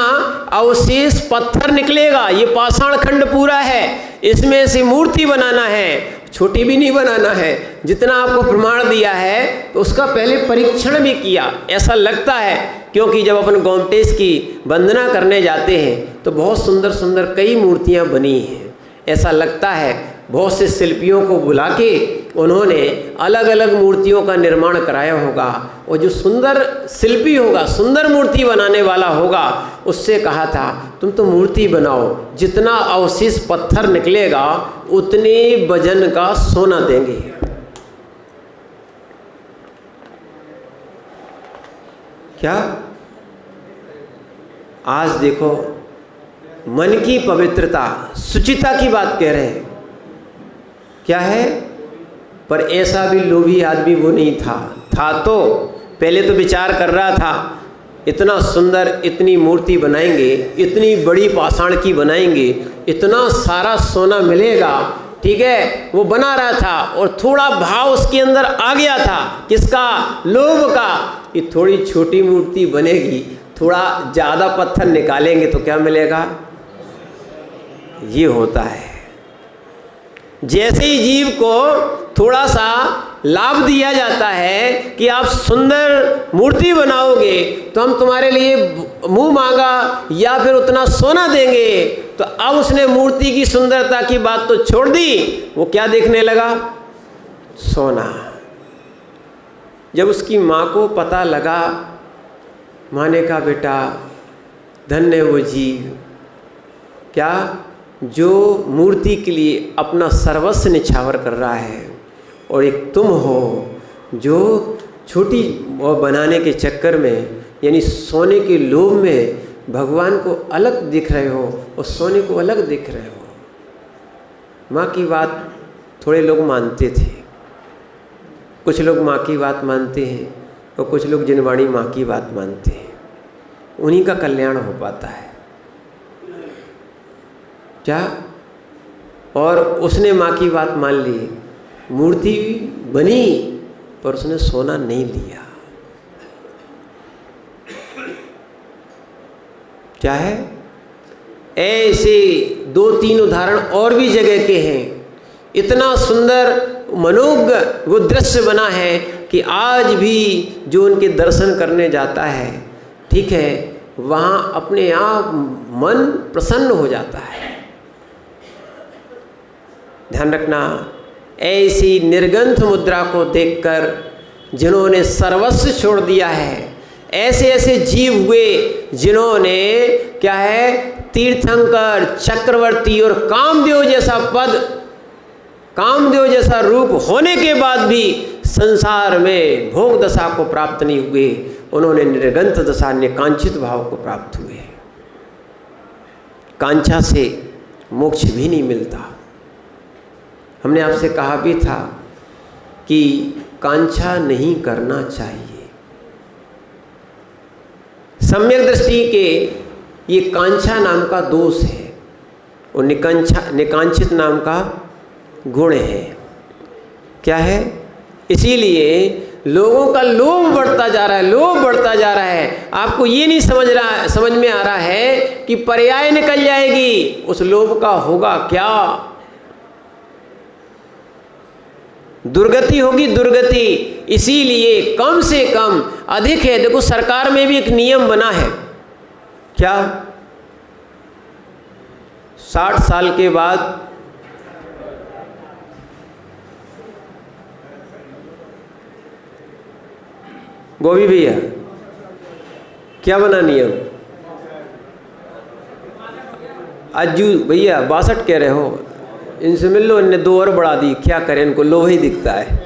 अवशेष पत्थर निकलेगा, ये पाषाण खंड पूरा है, इसमें से मूर्ति बनाना है, छोटी भी नहीं बनाना है। जितना आपको प्रमाण दिया है तो उसका पहले परीक्षण भी किया। ऐसा लगता है, क्योंकि जब अपन गोमटेश की वंदना करने जाते हैं तो बहुत सुंदर सुंदर कई मूर्तियां बनी हैं। ऐसा लगता है बहुत से शिल्पियों को बुला के उन्होंने अलग अलग मूर्तियों का निर्माण कराया होगा, और जो सुंदर शिल्पी होगा, सुंदर मूर्ति बनाने वाला होगा, उससे कहा था तुम तो मूर्ति बनाओ, जितना अवशेष पत्थर निकलेगा उतने वजन का सोना देंगे। क्या? आज देखो मन की पवित्रता, शुचिता की बात कह रहे हैं। क्या है? पर ऐसा भी लोभी आदमी वो नहीं था तो पहले तो विचार कर रहा था इतना सुंदर, इतनी मूर्ति बनाएंगे, इतनी बड़ी पाषाण की बनाएंगे, इतना सारा सोना मिलेगा, ठीक है, वो बना रहा था। और थोड़ा भाव उसके अंदर आ गया था, किसका? लोभ का। ये थोड़ी छोटी मूर्ति बनेगी, थोड़ा ज़्यादा पत्थर निकालेंगे तो क्या मिलेगा? ये होता है। जैसे ही जीव को थोड़ा सा लाभ दिया जाता है कि आप सुंदर मूर्ति बनाओगे तो हम तुम्हारे लिए मुंह मांगा या फिर उतना सोना देंगे, तो अब उसने मूर्ति की सुंदरता की बात तो छोड़ दी, वो क्या देखने लगा? सोना। जब उसकी माँ को पता लगा, माँ ने कहा बेटा धन्य वो जीव, क्या जो मूर्ति के लिए अपना सर्वस्व निछावर कर रहा है, और एक तुम हो जो छोटी बनाने के चक्कर में, यानी सोने के लोभ में भगवान को अलग दिख रहे हो और सोने को अलग दिख रहे हो। माँ की बात थोड़े लोग मानते थे, कुछ लोग माँ की बात मानते हैं और कुछ लोग जिनवाणी माँ की बात मानते हैं, उन्हीं का कल्याण हो पाता है। क्या? और उसने माँ की बात मान ली, मूर्ति बनी पर उसने सोना नहीं लिया। क्या है? ऐसे 2-3 उदाहरण और भी जगह के हैं। इतना सुंदर मनोज्ञ वो दृश्य बना है कि आज भी जो उनके दर्शन करने जाता है, ठीक है, वहाँ अपने आप मन प्रसन्न हो जाता है। ध्यान रखना, ऐसी निर्गंथ मुद्रा को देखकर जिन्होंने सर्वस्व छोड़ दिया है, ऐसे ऐसे जीव हुए जिन्होंने क्या है, तीर्थंकर, चक्रवर्ती और कामदेव जैसा पद, कामदेव जैसा रूप होने के बाद भी संसार में भोग दशा को प्राप्त नहीं हुए, उन्होंने निर्गंथ दशा, निकांक्षित भाव को प्राप्त हुए। कांक्षा से मोक्ष भी नहीं मिलता। हमने आपसे कहा भी था कि कांछा नहीं करना चाहिए। सम्यक दृष्टि के ये कांछा नाम का दोष है और निकांक्षित नाम का गुण है। क्या है? इसीलिए लोगों का लोभ बढ़ता जा रहा है, लोभ बढ़ता जा रहा है। आपको ये नहीं समझ में आ रहा है कि पर्याय निकल जाएगी, उस लोभ का होगा क्या? दुर्गति होगी, दुर्गति। इसीलिए कम से कम अधिक है। देखो सरकार में भी एक नियम बना है, क्या? 60 साल के बाद गोभी भैया क्या बना नियम? अज्जू भैया 62 कह रहे हो, इनसे मिल लो, इनने 2 और बढ़ा दी। क्या करें, इनको लोभ ही दिखता है।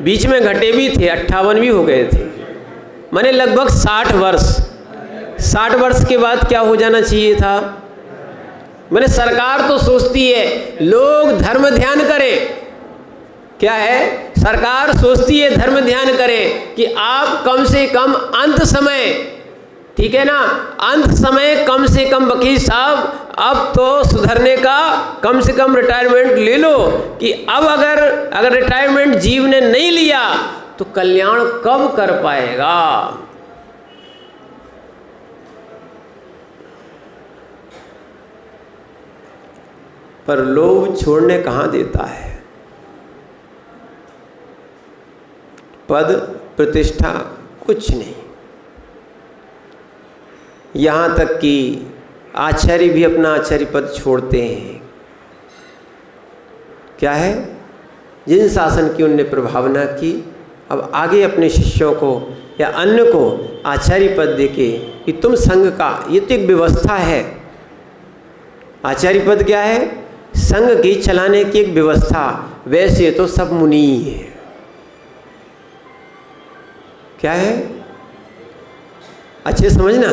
बीच में घटे भी थे, 58 भी हो गए थे, माने लगभग 60 वर्ष। 60 वर्ष के बाद क्या हो जाना चाहिए था? मैंने सरकार तो सोचती है लोग धर्म ध्यान करें। क्या है? सरकार सोचती है धर्म ध्यान करें कि आप कम से कम अंत समय, ठीक है ना, अंत समय कम से कम वकील साहब अब तो सुधरने का कम से कम रिटायरमेंट ले लो कि अब अगर रिटायरमेंट जीव ने नहीं लिया तो कल्याण कब कर पाएगा? पर लोभ छोड़ने कहाँ देता है। पद प्रतिष्ठा कुछ नहीं। यहाँ तक कि आचार्य भी अपना आचार्य पद छोड़ते हैं। क्या है? जिन शासन की उनने प्रभावना की, अब आगे अपने शिष्यों को या अन्य को आचार्य पद देके कि तुम संघ का, ये तो एक व्यवस्था है। आचार्य पद क्या है? संघ की चलाने की एक व्यवस्था। वैसे तो सब मुनि ही है। क्या है? अच्छे समझना,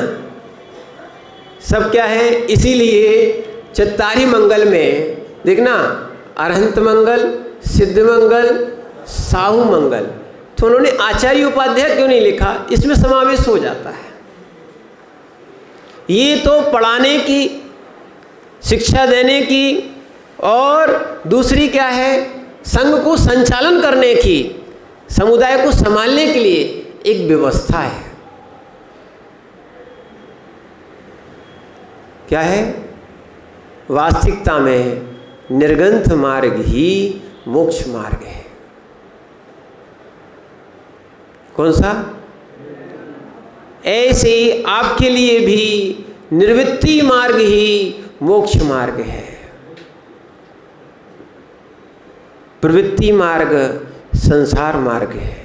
सब क्या है। इसीलिए चित्तारी मंगल में देखना, अरहंत मंगल, सिद्ध मंगल, साहू मंगल, तो उन्होंने आचार्य उपाध्याय क्यों नहीं लिखा? इसमें समावेश हो जाता है। ये तो पढ़ाने की, शिक्षा देने की, और दूसरी क्या है, संघ को संचालन करने की, समुदाय को संभालने के लिए एक व्यवस्था है। क्या है? वास्तविकता में निर्ग्रंथ मार्ग ही मोक्ष मार्ग है। कौन सा? ऐसे ही आपके लिए भी निर्वृत्ति मार्ग ही मोक्ष मार्ग है। प्रवृत्ति मार्ग संसार मार्ग है।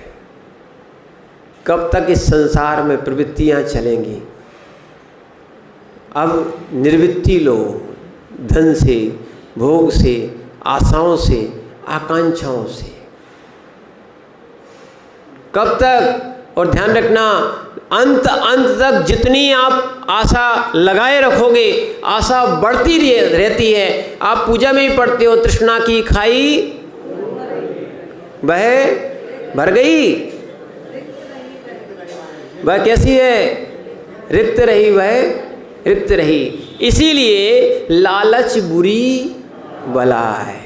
कब तक इस संसार में प्रवृत्तियां चलेंगी? अब निर्वृत्ति लो, धन से, भोग से, आशाओं से, आकांक्षाओं से। कब तक? और ध्यान रखना, अंत तक जितनी आप आशा लगाए रखोगे, आशा बढ़ती रहती है। आप पूजा में ही पढ़ते हो, तृष्णा की खाई वह भर गई, वह कैसी है? रिक्त रही, वह रिक्त रही। इसीलिए लालच बुरी बला है।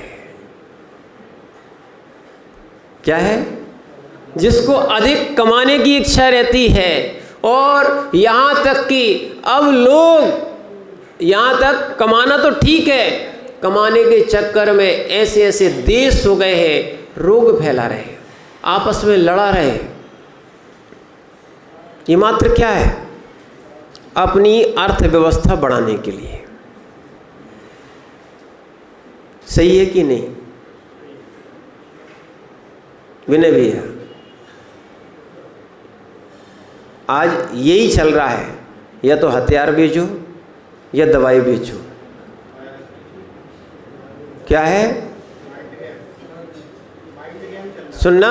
क्या है? जिसको अधिक कमाने की इच्छा रहती है, और यहाँ तक कि अब लोग, यहाँ तक कमाना तो ठीक है, कमाने के चक्कर में ऐसे ऐसे देश हो गए हैं, रोग फैला रहे, आपस में लड़ा रहे। ये मात्र क्या है? अपनी अर्थव्यवस्था बढ़ाने के लिए। सही है कि नहीं विनय भैया? आज यही चल रहा है, या तो हथियार बेचो या दवाई बेचो। क्या है? सुनना,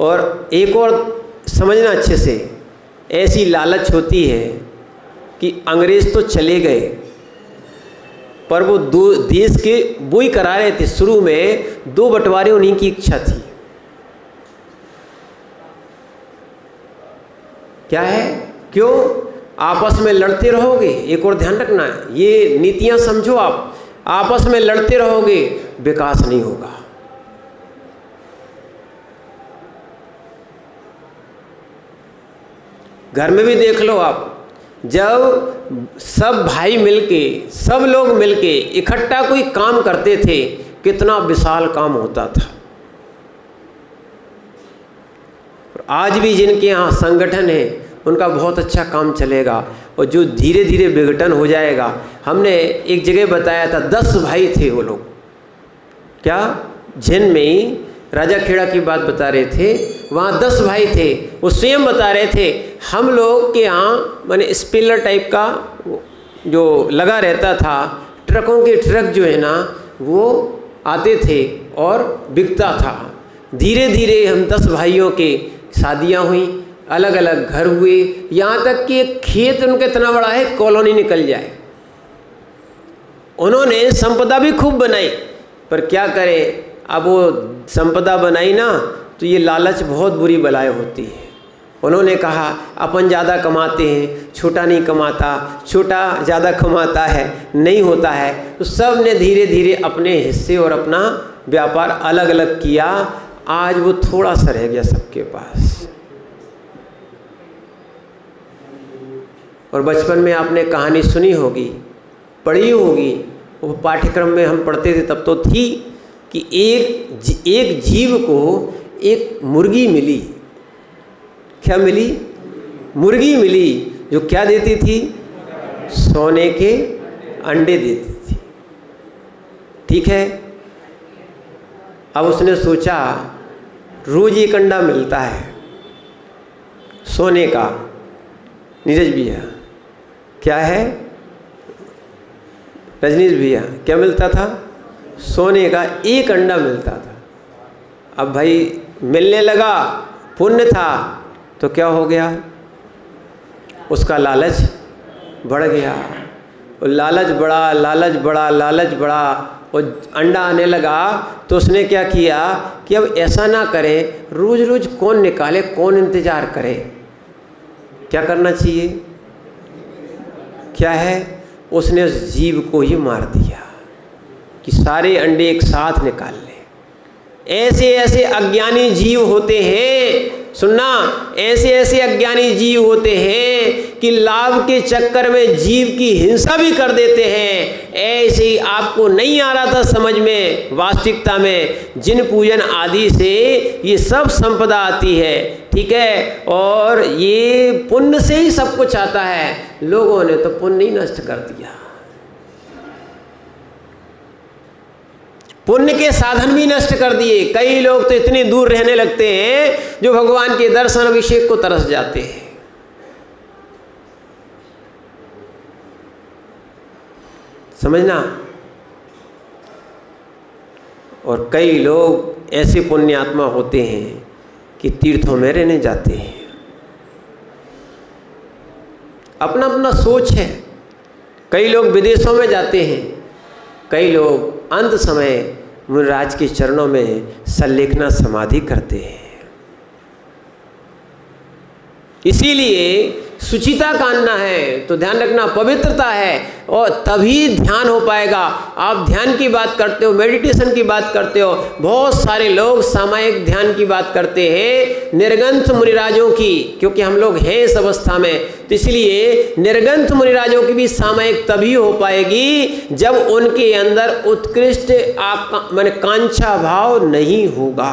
और एक और समझना अच्छे से। ऐसी लालच होती है कि अंग्रेज तो चले गए, पर वो दो देश के वो ही करा रहे थे। शुरू में 2 बंटवारे उन्हीं की इच्छा थी। क्या है? क्यों आपस में लड़ते रहोगे? एक और ध्यान रखना है, ये नीतियां समझो। आप आपस में लड़ते रहोगे, विकास नहीं होगा। घर में भी देख लो आप, जब सब भाई मिलके, सब लोग मिलके इकट्ठा कोई काम करते थे, कितना विशाल काम होता था। आज भी जिनके यहाँ संगठन है उनका बहुत अच्छा काम चलेगा, और जो धीरे धीरे विघटन हो जाएगा। हमने एक जगह बताया था 10 भाई थे वो लोग, क्या जिन में ही राजा खेड़ा की बात बता रहे थे, वहाँ 10 भाई थे। वो स्वयं बता रहे थे हम लोग के यहाँ माने स्पिलर टाइप का जो लगा रहता था, ट्रकों के ट्रक जो है ना वो आते थे और बिकता था। धीरे धीरे हम 10 भाइयों के शादियाँ हुई, अलग अलग घर हुए, यहाँ तक कि एक खेत उनका इतना बड़ा है कॉलोनी निकल जाए। उन्होंने संपदा भी खूब बनाई, पर क्या करें, अब वो संपदा बनाई ना तो ये लालच बहुत बुरी बलाएं होती है। उन्होंने कहा अपन ज़्यादा कमाते हैं, छोटा नहीं कमाता, छोटा ज़्यादा कमाता है, नहीं होता है। तो सब ने धीरे धीरे अपने हिस्से और अपना व्यापार अलग अलग किया। आज वो थोड़ा सा रह गया सबके पास। और बचपन में आपने कहानी सुनी होगी, पढ़ी होगी, वो पाठ्यक्रम में हम पढ़ते थे तब तो थी कि एक जीव को एक मुर्गी मिली। क्या मिली? मुर्गी मिली, जो क्या देती थी? सोने के अंडे देती थी। ठीक है, अब उसने सोचा रोज एक अंडा मिलता है सोने का। नीरज भैया क्या है? रजनीश भैया क्या मिलता था? सोने का एक अंडा मिलता था। अब भाई मिलने लगा, पुण्य था, तो क्या हो गया? उसका लालच बढ़ गया। और लालच बढ़ा, लालच बढ़ा, लालच बढ़ा, और अंडा आने लगा। तो उसने क्या किया कि अब ऐसा ना करे, रोज रोज कौन निकाले, कौन इंतजार करे। क्या करना चाहिए? क्या है? उसने उस जीव को ही मार दिया कि सारे अंडे एक साथ निकाल ले। ऐसे ऐसे अज्ञानी जीव होते हैं, सुनना, ऐसे ऐसे अज्ञानी जीव होते हैं कि लाभ के चक्कर में जीव की हिंसा भी कर देते हैं। ऐसे ही आपको नहीं आ रहा था समझ में, वास्तविकता में जिन पूजन आदि से ये सब संपदा आती है, ठीक है, और ये पुण्य से ही सब कुछ आता है। लोगों ने तो पुण्य ही नष्ट कर दिया, पुण्य के साधन भी नष्ट कर दिए। कई लोग तो इतनी दूर रहने लगते हैं जो भगवान के दर्शन अभिषेक को तरस जाते हैं। समझना। और कई लोग ऐसे पुण्यात्मा होते हैं कि तीर्थों में रहने जाते हैं। अपना अपना सोच है। कई लोग विदेशों में जाते हैं, कई लोग अंत समय मुनिराज के चरणों में संलेखना समाधि करते हैं। इसीलिए सुचिता का आनना है तो ध्यान रखना, पवित्रता है, और तभी ध्यान हो पाएगा। आप ध्यान की बात करते हो, मेडिटेशन की बात करते हो, बहुत सारे लोग सामायिक ध्यान की बात करते हैं निर्गंथ मुनिराजों की, क्योंकि हम लोग हैं इस अवस्था में। तो इसलिए निर्गंथ मुनिराजों की भी सामायिक तभी हो पाएगी जब उनके अंदर उत्कृष्ट आपका माने कांक्षा भाव नहीं होगा।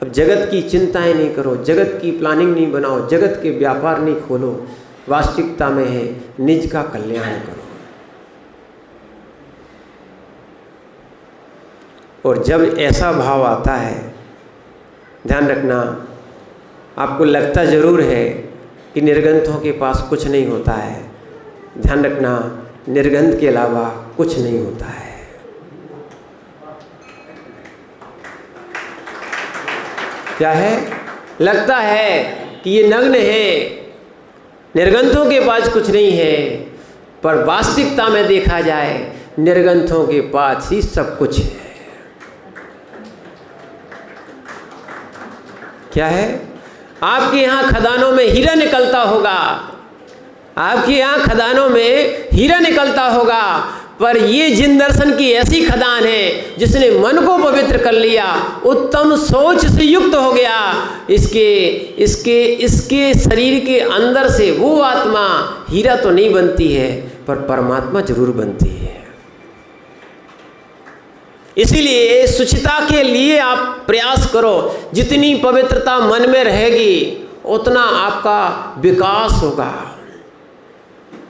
अब जगत की चिंताएं नहीं करो, जगत की प्लानिंग नहीं बनाओ, जगत के व्यापार नहीं खोलो, वास्तविकता में है निज का कल्याण करो। और जब ऐसा भाव आता है, ध्यान रखना, आपको लगता ज़रूर है कि निर्गंथों के पास कुछ नहीं होता है, ध्यान रखना, निर्गंथ के अलावा कुछ नहीं होता है। क्या है? लगता है कि ये नग्न है, निर्ग्रंथों के पास कुछ नहीं है, पर वास्तविकता में देखा जाए निर्ग्रंथों के पास ही सब कुछ है। क्या है? आपके यहाँ खदानों में हीरा निकलता होगा, आपके यहाँ खदानों में हीरा निकलता होगा, पर ये जिन दर्शन की ऐसी खदान है जिसने मन को पवित्र कर लिया, उत्तम सोच से युक्त हो गया, इसके शरीर के अंदर से वो आत्मा हीरा तो नहीं बनती है, पर परमात्मा जरूर बनती है। इसीलिए शुचिता के लिए आप प्रयास करो। जितनी पवित्रता मन में रहेगी उतना आपका विकास होगा।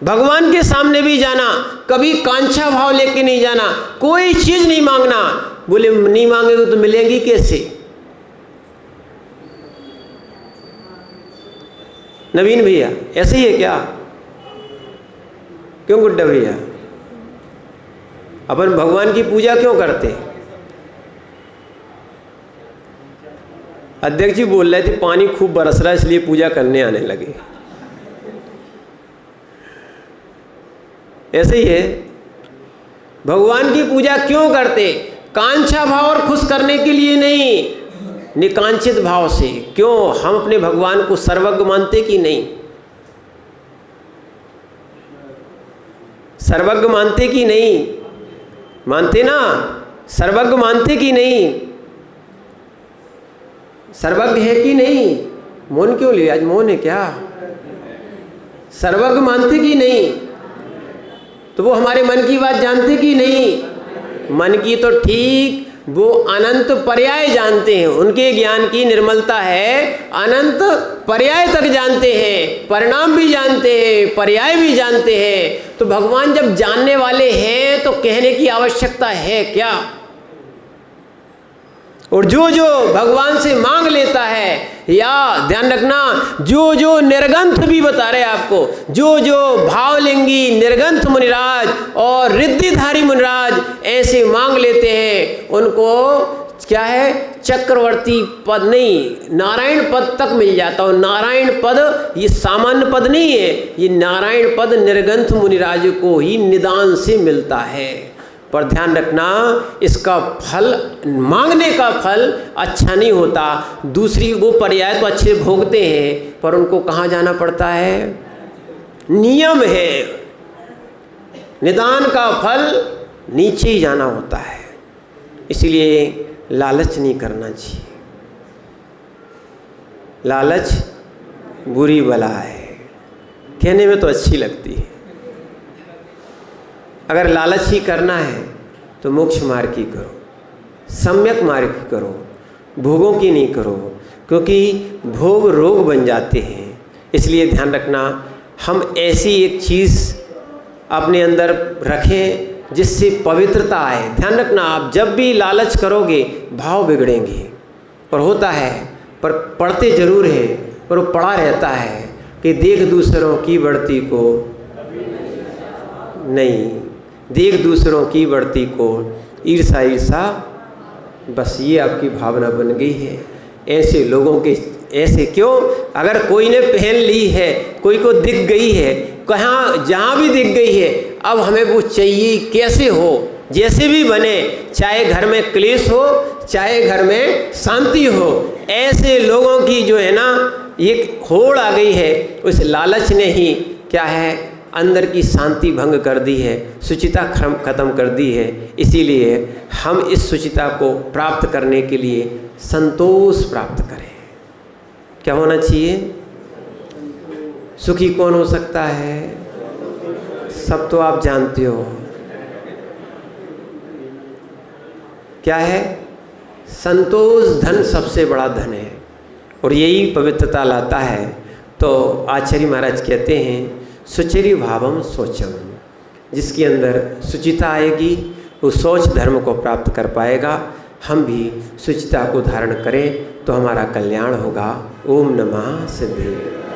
भगवान के सामने भी जाना, कभी कांक्षा भाव लेके नहीं जाना, कोई चीज नहीं मांगना। बोले नहीं मांगेगे तो मिलेंगी कैसे? नवीन भैया ऐसे ही है क्या? क्यों गुड्डा भैया? अपन भगवान की पूजा क्यों करते? अध्यक्ष जी बोल रहे थे पानी खूब बरस रहा है इसलिए पूजा करने आने लगे। ऐसे ही है, भगवान की पूजा क्यों करते? कांक्षा भाव और खुश करने के लिए नहीं, निकांक्षित भाव से। क्यों? हम अपने भगवान को सर्वज्ञ मानते कि नहीं? सर्वज्ञ मानते कि नहीं? मानते ना? सर्वज्ञ मानते कि नहीं? सर्वज्ञ है कि नहीं? मौन क्यों लिया? आज मौन है क्या? सर्वज्ञ मानते कि नहीं? तो वो हमारे मन की बात जानते कि नहीं? मन की तो ठीक, वो अनंत पर्याय जानते हैं। उनके ज्ञान की निर्मलता है, अनंत पर्याय तक जानते हैं, परिणाम भी जानते हैं, पर्याय भी जानते हैं। तो भगवान जब जानने वाले हैं तो कहने की आवश्यकता है क्या? और जो जो भगवान से मांग लेता है, या ध्यान रखना, जो जो निर्गंथ भी बता रहे आपको, जो जो भावलिंगी निर्गंथ मुनिराज और रिद्धिधारी मुनिराज ऐसे मांग लेते हैं, उनको क्या है? चक्रवर्ती पद नहीं, नारायण पद तक मिल जाता। और नारायण पद ये सामान्य पद नहीं है, ये नारायण पद निर्गंथ मुनिराज को ही निदान से मिलता है। पर ध्यान रखना, इसका फल, मांगने का फल अच्छा नहीं होता। दूसरी वो पर्याय तो अच्छे भोगते हैं, पर उनको कहाँ जाना पड़ता है? नियम है, निदान का फल नीचे ही जाना होता है। इसलिए लालच नहीं करना चाहिए। लालच बुरी बला है, कहने में तो अच्छी लगती है। अगर लालच ही करना है तो मोक्ष मार्ग की करो, सम्यक मार्ग की करो, भोगों की नहीं करो, क्योंकि भोग रोग बन जाते हैं। इसलिए ध्यान रखना, हम ऐसी एक चीज़ अपने अंदर रखें जिससे पवित्रता आए। ध्यान रखना, आप जब भी लालच करोगे भाव बिगड़ेंगे। और होता है, पर पढ़ते जरूर हैं, पर वो पढ़ा रहता है कि देख दूसरों की बढ़ती को नहीं, देख दूसरों की बढ़ती को ईर्षा ईर्षा, बस ये आपकी भावना बन गई है। ऐसे लोगों के ऐसे क्यों? अगर कोई ने पहन ली है, कोई को दिख गई है, कहाँ जहाँ भी दिख गई है, अब हमें वो चाहिए, कैसे हो, जैसे भी बने, चाहे घर में क्लेश हो, चाहे घर में शांति हो। ऐसे लोगों की जो है ना, ये होड़ आ गई है। उस लालच ने ही क्या है, अंदर की शांति भंग कर दी है, शुचिता खत्म कर दी है। इसीलिए हम इस शुचिता को प्राप्त करने के लिए संतोष प्राप्त करें। क्या होना चाहिए? सुखी कौन हो सकता है? सब तो आप जानते हो क्या है? संतोष धन सबसे बड़ा धन है, और यही पवित्रता लाता है। तो आचार्य महाराज कहते हैं, सुचरि भावम सोचम, जिसके अंदर शुचिता आएगी वो सोच धर्म को प्राप्त कर पाएगा। हम भी शुचिता को धारण करें तो हमारा कल्याण होगा। ओम नमः सिद्धि।